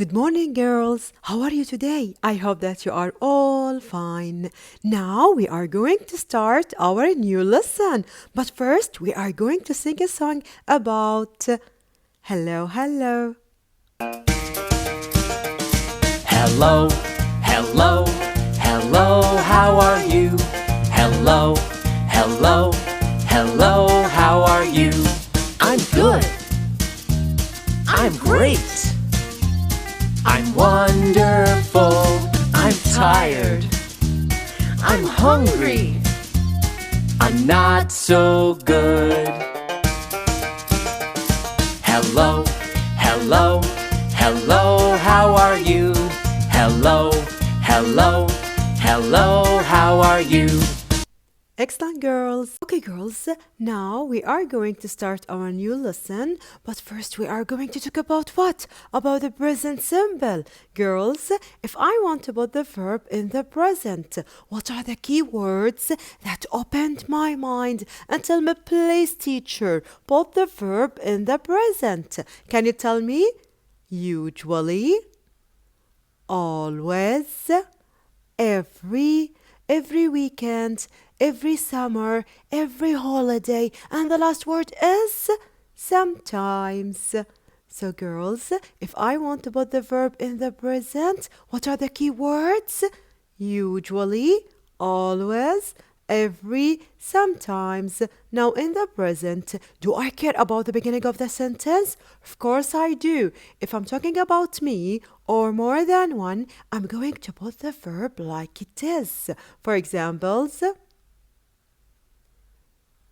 Good morning, girls. How are you today? I hope that you are all fine. Now we are going to start our new lesson. But first, we are going to sing a song about hello, hello. Hello, hello, hello, how are you? Hello, hello, hello, how are you? I'm good. I'm great. I'm wonderful. I'm tired. I'm hungry. I'm not so good. Hello, hello, hello, how are you? Hello, hello, hello, how are you? Excellent, girls. Okay, girls, now we are going to start our new lesson. But first, we are going to talk about what? About the present simple. Girls, if I want to put the verb in the present, what are the key words that opened my mind and tell me, please, teacher, put the verb in the present? Can you tell me? Usually, always, every weekend, every summer, every holiday, and the last word is sometimes. So, girls, if I want to put the verb in the present, what are the key words? Usually, always, every, sometimes. Now, in the present, do I care about the beginning of the sentence? Of course I do. If I'm talking about me or more than one, I'm going to put the verb like it is. For examples,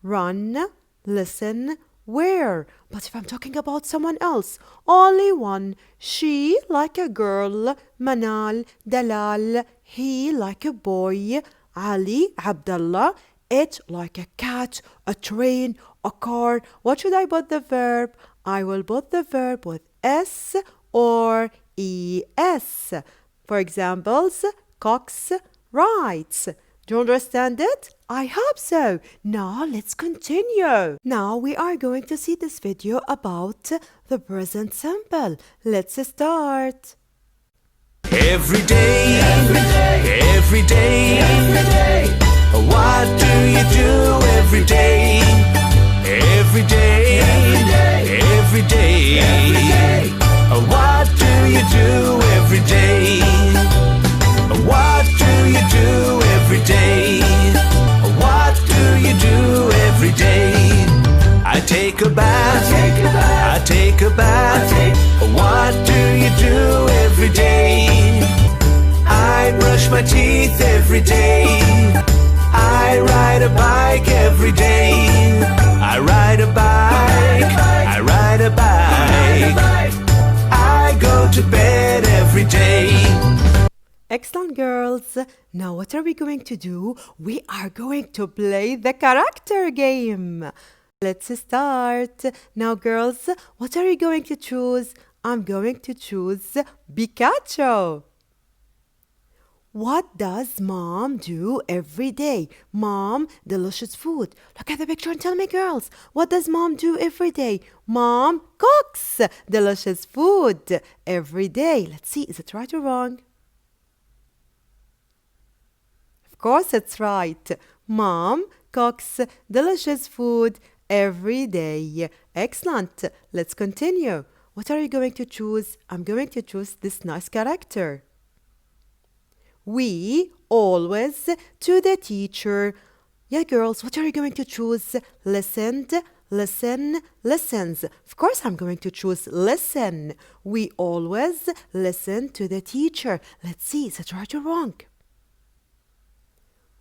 run, listen, where. But if I'm talking about someone else, only one. She like a girl, Manal, Dalal, he like a boy, Ali, Abdullah, it like a cat, a train, a car. What should I put the verb? I will put the verb with S or ES. For examples, Cox writes. Do you understand it? I hope so. Now let's continue. Now we are going to see this video about the present simple. Let's start. Every day, every day, what do you do every day? Every day, every day, what do you do every day? What do you do every day? What do you do every day? I take a bath, I take a bath. What do you do every day? I brush my teeth every day. I ride a bike every day. I ride a bike, I ride a bike. I go to bed every day. Excellent, girls. Now what are we going to do? We are going to play the character game. Let's start. Now, girls, what are you going to choose? I'm going to choose Pikachu. What does mom do every day? Mom, delicious food. Look at the picture and tell me, girls, what does mom do every day? Mom cooks delicious food every day. Let's see, is it right or wrong? Of course, it's right. Mom cooks delicious food every day. Excellent. Let's continue. What are you going to choose? I'm going to choose this nice character. We always to the teacher. Yeah, girls, what are you going to choose? Listened, listen, listens. Of course, I'm going to choose listen. We always listen to the teacher. Let's see, is it right or wrong?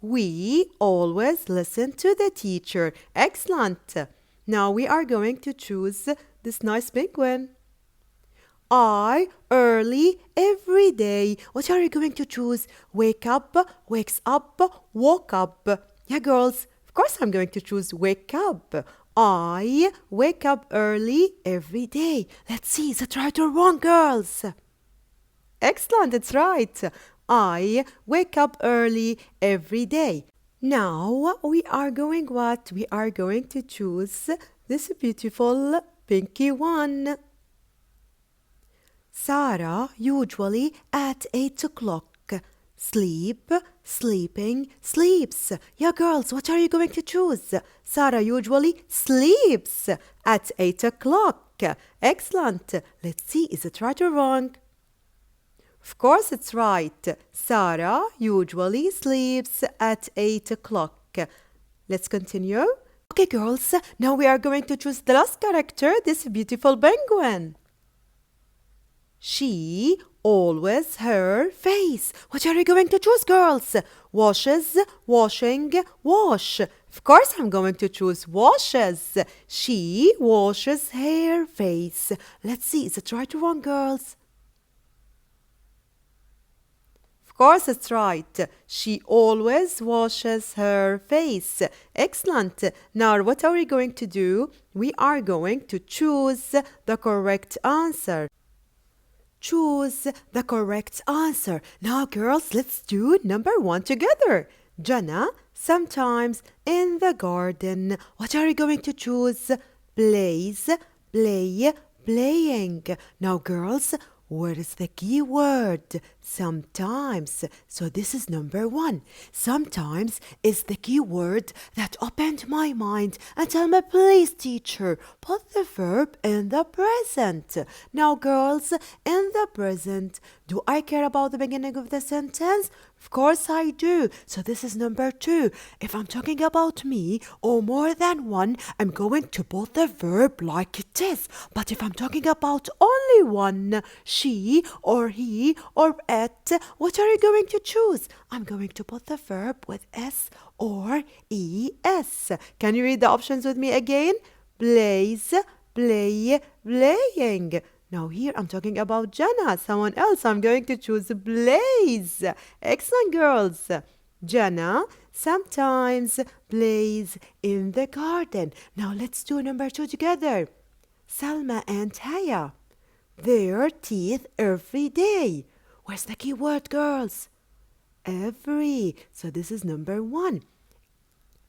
We always listen to the teacher. Excellent. Now we are going to choose this nice penguin. I early every day. What are you going to choose? Wake up, wakes up, woke up. Yeah, girls, of course I'm going to choose wake up. I wake up early every day. Let's see, is it right or wrong, girls? Excellent, it's right. I wake up early every day. Now we are going what? We are going to choose this beautiful pinky one. Sarah usually at 8 o'clock. Sleep, sleeping, sleeps. Yeah, girls, what are you going to choose? Sarah usually sleeps at 8 o'clock. Excellent. Let's see, is it right or wrong? Of course it's right. Sarah usually sleeps at 8 o'clock. Let's continue. Okay, girls, now we are going to choose the last character, this beautiful penguin. She always her face. What are you going to choose, girls? Washes, washing, wash. Of course I'm going to choose washes. She washes her face. Let's see, is it right or wrong, girls? Of course it's right. She always washes her face. Excellent. Now what are we going to do? We are going to choose the correct answer. Choose the correct answer. Now, girls, let's do number 1 together. Jana, sometimes in the garden. What are you going to choose? Plays, play, playing. Now, girls, where is the key word? Sometimes. So this is number 1. Sometimes is the key word that opened my mind and tell me, please, teacher, put the verb in the present. Now, girls, in the present, do I care about the beginning of the sentence? Of course I do. So this is number 2. If I'm talking about me or more than one, I'm going to put the verb like it is. But if I'm talking about only one, she or he or it, what are you going to choose? I'm going to put the verb with S or ES. Can you read the options with me again? Plays, play, playing. Now here I'm talking about Jana, someone else. I'm going to choose plays. Excellent, girls. Jana sometimes plays in the garden. Now let's do number 2 together. Salma and Haya, their teeth every day. Where's the key word, girls? Every. So this is number 1.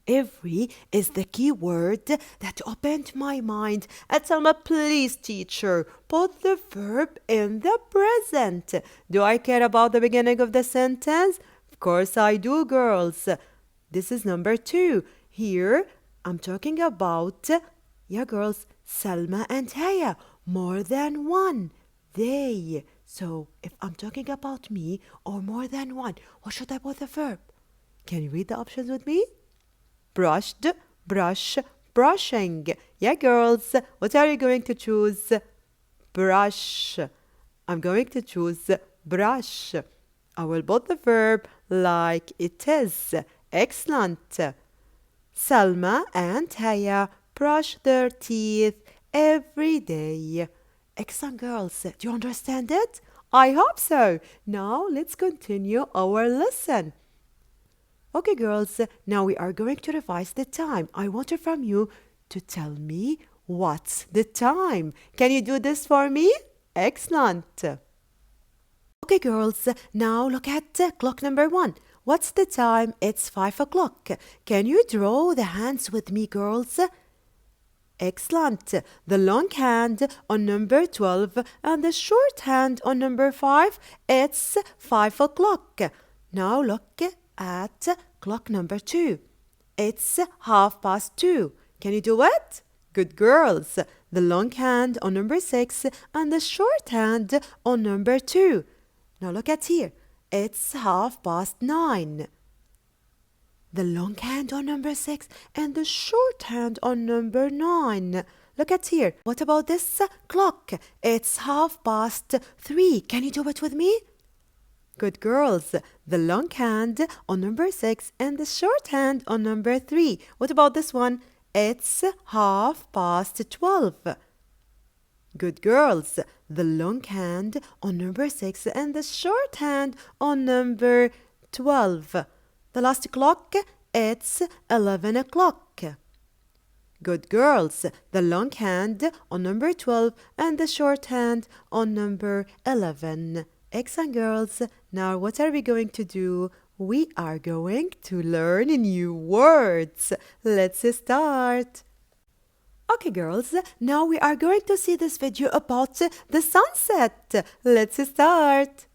Every is the key word that opened my mind. And Selma, please, teacher, put the verb in the present. Do I care about the beginning of the sentence? Of course I do, girls. This is number 2. Here, I'm talking about, girls, Selma and Haya. More than one. They. So, if I'm talking about me or more than one, what should I put the verb? Can you read the options with me? Brushed, brush, brushing. Yeah, girls, what are you going to choose? Brush. I'm going to choose brush. I will put the verb like it is. Excellent. Salma and Haya brush their teeth every day. Excellent, girls. Do you understand it? I hope so. Now let's continue our lesson. Okay, girls, now we are going to revise the time. I want from you to tell me what's the time. Can you do this for me? Excellent. Okay, girls, now look at clock number 1. What's the time? It's 5 o'clock. Can you draw the hands with me, girls? Excellent. The long hand on number 12 and the short hand on number 5. It's 5 o'clock. Now look at clock number 2. It's 2:30. Can you do it? Good, girls. The long hand on number 6 and the short hand on number 2. Now look at here. It's 9:30. The long hand on number 6 and the short hand on number 9. Look at here. What about this clock? It's 3:30. Can you do it with me? Good, girls. The long hand on number 6 and the short hand on number 3. What about this one? It's 12:30. Good, girls. The long hand on number 6 and the short hand on number 12. The last clock, it's 11 o'clock. Good, girls. The long hand on number 12 and the short hand on number 11. Excellent, girls. Now what are we going to do? We are going to learn new words. Let's start. Okay, girls, now we are going to see this video about the sunset. Let's start.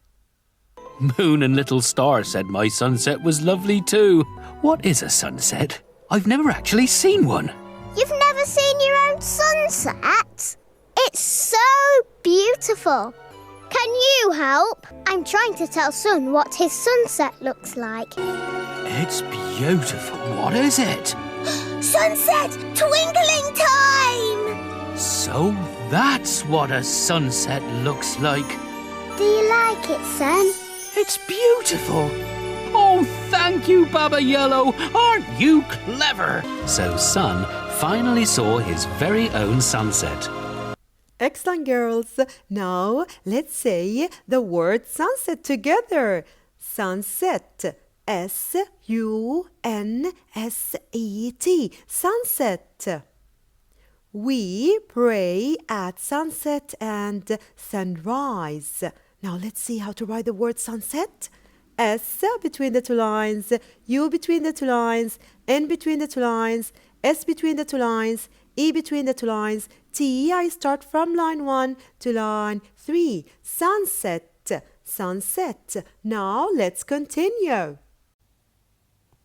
Moon and Little Star said my sunset was lovely too. What is a sunset? I've never actually seen one. You've never seen your own sunset? It's so beautiful. Can you help? I'm trying to tell Sun what his sunset looks like. It's beautiful. What is it? Sunset! Twinkling time! So that's what a sunset looks like. Do you like it, Sun? It's beautiful. Oh, thank you, Baba Yellow. Aren't you clever? So Sun finally saw his very own sunset. Excellent, girls. Now let's say the word sunset together. Sunset. S-U-N-S-E-T. Sunset. We pray at sunset and sunrise. Now let's see how to write the word sunset. S between the two lines, U between the two lines, N between the two lines, S between the two lines, E between the two lines, T. I start from line 1 to line 3. Sunset, sunset. Now let's continue.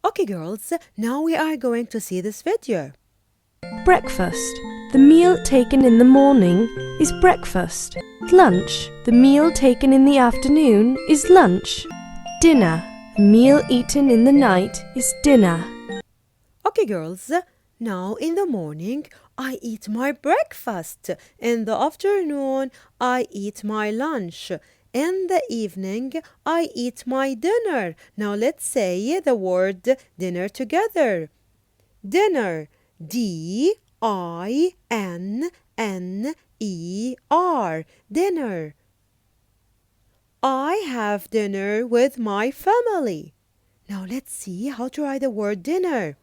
Okay, girls, now we are going to see this video. Breakfast. The meal taken in the morning is breakfast. Lunch. The meal taken in the afternoon is lunch. Dinner. The meal eaten in the night is dinner. Okay, girls, now in the morning I eat my breakfast. In the afternoon I eat my lunch. In the evening I eat my dinner. Now let's say the word dinner together. Dinner. D-I-N-N-E-R. Dinner. I have dinner with my family. Now let's see how to write the word dinner.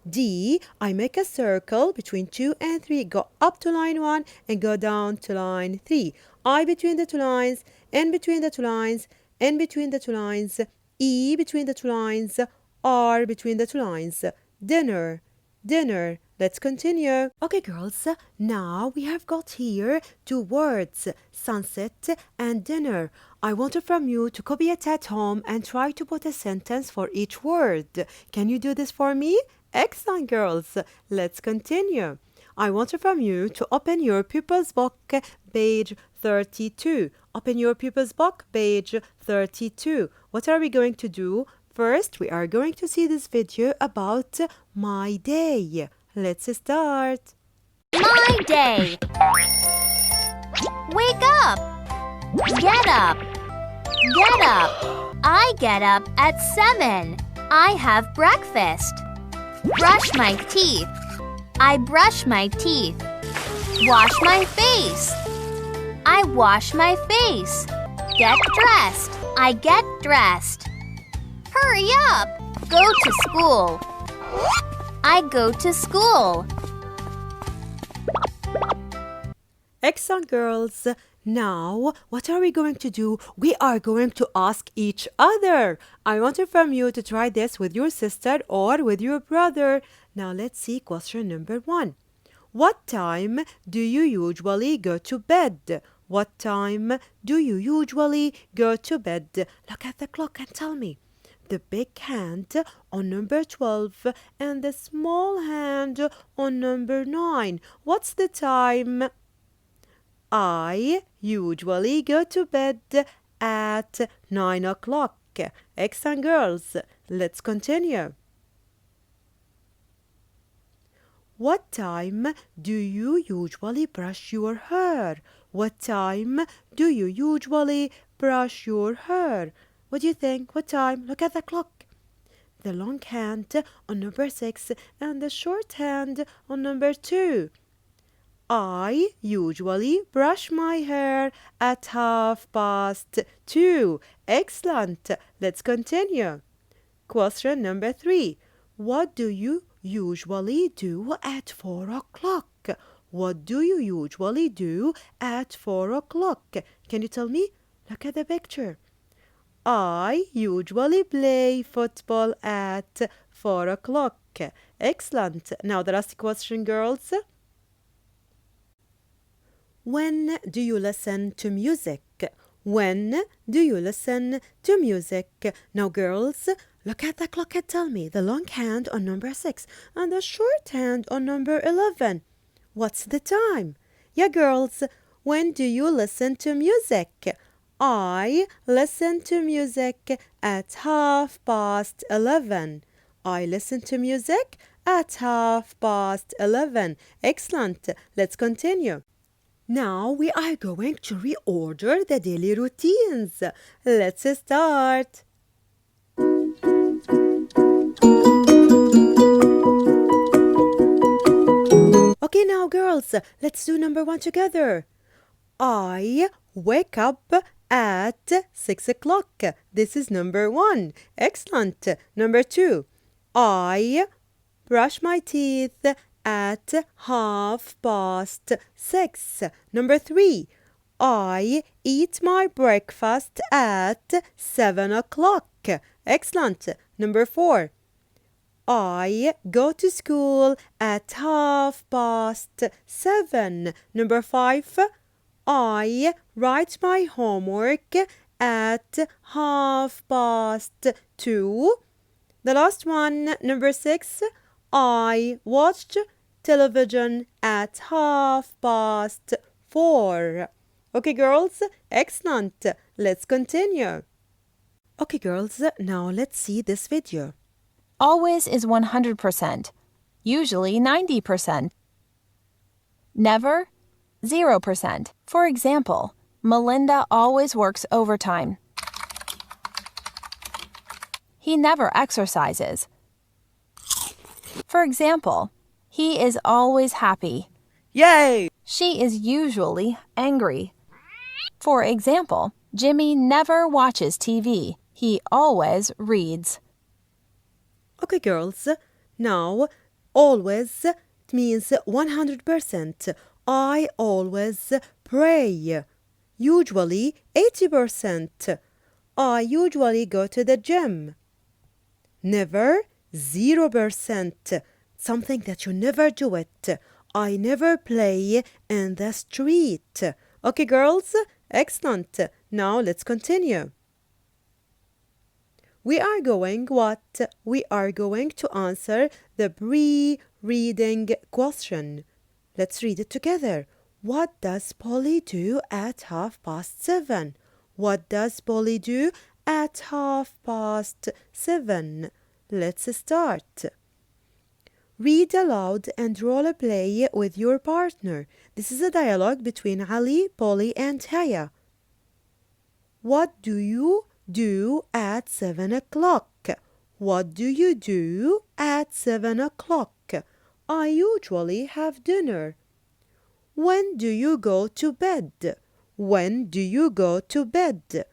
D, I make a circle between 2 and 3, go up to line 1 and go down to line 3. I between the two lines, N between the two lines, N between the two lines, E between the two lines, R between the two lines. Dinner, dinner. Let's continue. Okay, girls, now we have got here two words, sunset and dinner. I want it from you to copy it at home and try to put a sentence for each word. Can you do this for me? Excellent, girls. Let's continue. I want it from you to open your pupil's book, page 32. Open your pupil's book, page 32. What are we going to do? First, we are going to see this video about my day. Let's start. My day. Wake up. Get up. Get up. I get up at 7. I have breakfast. Brush my teeth. I brush my teeth. Wash my face. I wash my face. Get dressed. I get dressed. Hurry up. Go to school. I go to school. Excellent, girls. Now, what are we going to do? We are going to ask each other. I want it from you to try this with your sister or with your brother. Now, let's see question number 1. What time do you usually go to bed? What time do you usually go to bed? Look at the clock and tell me. The big hand on number 12 and the small hand on number 9. What's the time? I usually go to bed at 9 o'clock. Excellent, girls. Let's continue. What time do you usually brush your hair? What time do you usually brush your hair? What do you think? What time? Look at the clock. The long hand on number 6 and the short hand on number 2. I usually brush my hair at 2:30. Excellent. Let's continue. Question number 3. What do you usually do at 4 o'clock? What do you usually do at 4 o'clock? Can you tell me? Look at the picture. I usually play football at 4 o'clock. Excellent. Now the last question, girls. When do you listen to music? When do you listen to music? Now, girls, look at the clock and tell me the long hand on number 6 and the short hand on number 11. What's the time? Yeah, girls, when do you listen to music? I listen to music at 11:30. I listen to music at 11:30. Excellent. Let's continue. Now we are going to reorder the daily routines. Let's start. Okay, now girls, let's do number 1 together. I wake up at 6 o'clock. This is number 1. Excellent. Number 2. I brush my teeth at 6:30. Number 3. I eat my breakfast at 7 o'clock. Excellent. Number 4. I go to school at 7:30. Number 5. I write my homework at 2:30. The last one, number 6. I watched television at 4:30. Okay, girls? Excellent. Let's continue. Okay, girls, now let's see this video. Always is 100%, usually 90%. Never, 0%. For example, Melinda always works overtime. He never exercises. For example, he is always happy. Yay! She is usually angry. For example, Jimmy never watches TV. He always reads. Okay, girls, now always means 100%. I always pray. Usually 80%. I usually go to the gym. Never 0%. Something that you never do it. I never play in the street. Okay, girls? Excellent. Now let's continue. We are going to answer the pre-reading question. Let's read it together. What does Polly do at 7:30? What does Polly do at 7:30? Let's start. Read aloud and role play with your partner. This is a dialogue between Ali, Polly, and Haya. What do you do at 7 o'clock? What do you do at 7 o'clock? I usually have dinner. When do you go to bed? When do you go to bed?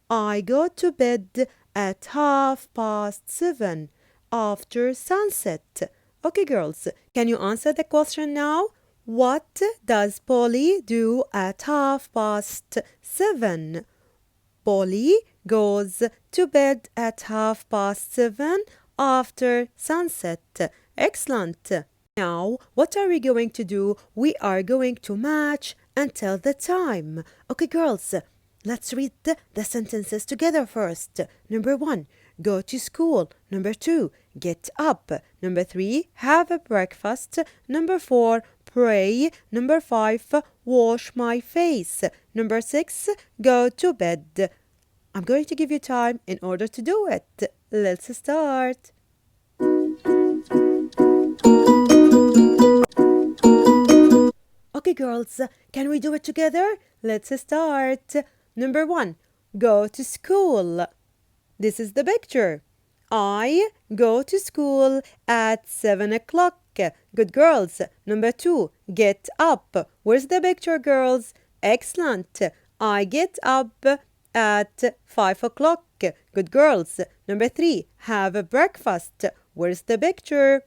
I go to bed at 7:30 after sunset. Okay, girls, can you answer the question now? What does Polly do at 7:30? Polly goes to bed at 7:30 after sunset. Excellent. Now, what are we going to do? We are going to match and tell the time. Okay, girls, let's read the sentences together first. Number 1, go to school. Number 2, get up. Number 3, have a breakfast. Number 4, pray. Number 5, wash my face. Number 6, go to bed. I'm going to give you time in order to do it. Let's start. Okay, girls, can we do it together? Let's start. Number 1, go to school. This is the picture. I go to school at 7 o'clock. Good, girls. Number 2, get up. Where's the picture, girls? Excellent. I get up at 5 o'clock. Good, girls. Number 3, have a breakfast. Where's the picture?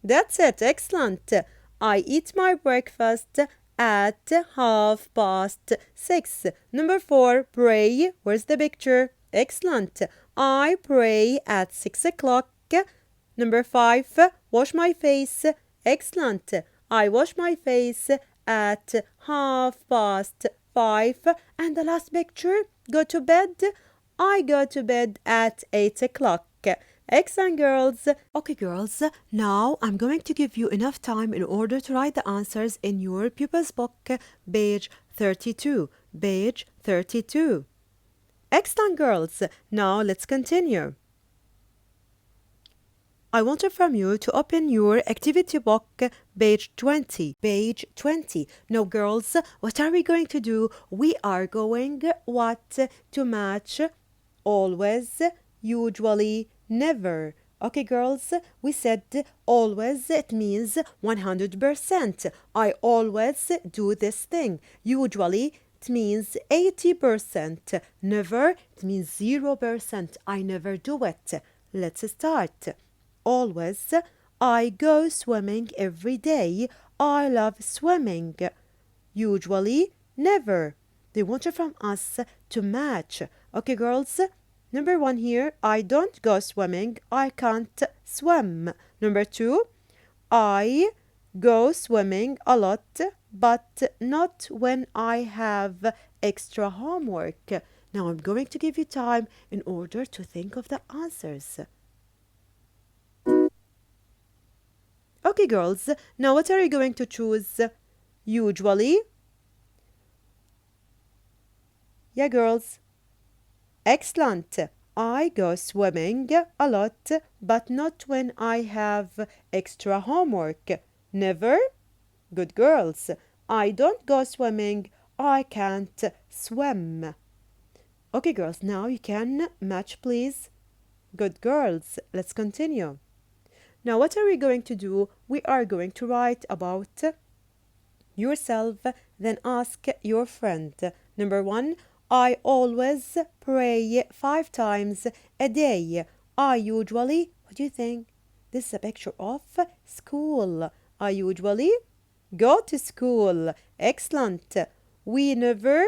That's it. Excellent. I eat my breakfast at 6:30. Number 4, pray. Where's the picture? Excellent. I pray at 6 o'clock. Number 5, wash my face. Excellent. I wash my face at 5:30. And the last picture, go to bed. I go to bed at 8 o'clock. Excellent, girls. Okay, girls, now I'm going to give you enough time in order to write the answers in your pupil's book, page 32. Page 32. Excellent, girls. Now let's continue. I want it from you to open your activity book, page 20. Page 20. Now, girls, what are we going to do? We are going to match always, usually, never. Okay, girls, we said always, it means 100%. I always do this thing. Usually, it means 80%. Never, it means 0%. I never do it. Let's start. Always, I go swimming every day. I love swimming. Usually, never. They want it from us to match. Okay, girls? Number 1 here, I don't go swimming. I can't swim. Number 2, I go swimming a lot, but not when I have extra homework. Now I'm going to give you time in order to think of the answers. Okay, girls, now what are you going to choose? Usually? Yeah, girls. Excellent. I go swimming a lot, but not when I have extra homework. Never? Good girls. I don't go swimming. I can't swim. Okay, girls, now you can match, please. Good girls. Let's continue. Now, what are we going to do? We are going to write about yourself, then ask your friend. Number 1, I always pray 5 times a day. I usually, what do you think? This is a picture of school. I usually go to school. Excellent. We never,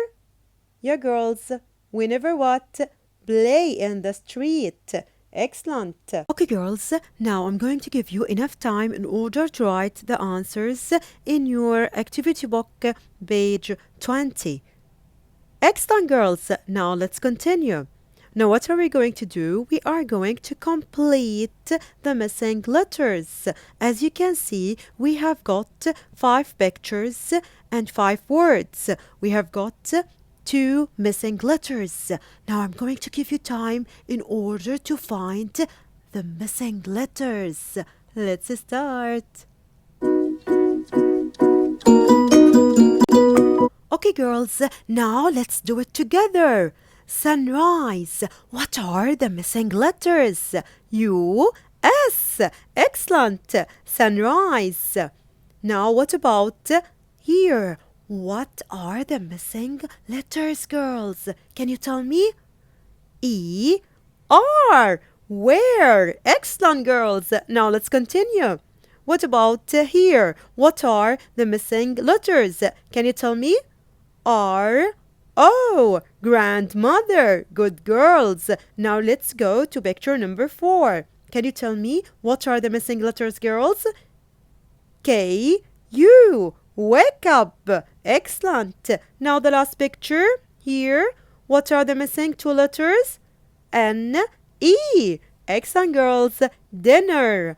yeah, girls, we never what? Play in the street. Excellent. Okay, girls, now I'm going to give you enough time in order to write the answers in your activity book, page 20. Excellent, girls. Now let's continue. Now what are we going to do? We are going to complete the missing letters. As you can see, we have got 5 pictures and 5 words. We have got 2 missing letters. Now I'm going to give you time in order to find the missing letters. Let's start. Okay, girls, now let's do it together. Sunrise. What are the missing letters? U-S. Excellent. Sunrise. Now what about here? What are the missing letters, girls? Can you tell me? E-R. Where? Excellent, girls. Now let's continue. What about here? What are the missing letters? Can you tell me? R-O. Grandmother. Good girls. Now let's go to picture number 4. Can you tell me what are the missing letters, girls? K-U. Wake up. Excellent. Now the last picture here. What are the missing 2 letters? N-E. Excellent, girls. Dinner.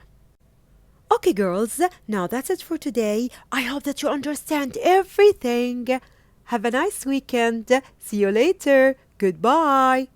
Okay, girls, now that's it for today. I hope that you understand everything. Have a nice weekend. See you later. Goodbye.